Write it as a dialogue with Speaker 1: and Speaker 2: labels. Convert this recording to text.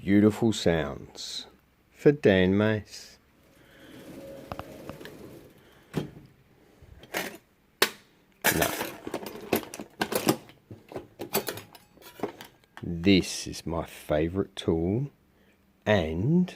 Speaker 1: beautiful sounds for Dan Mace. No. This is my favourite tool, and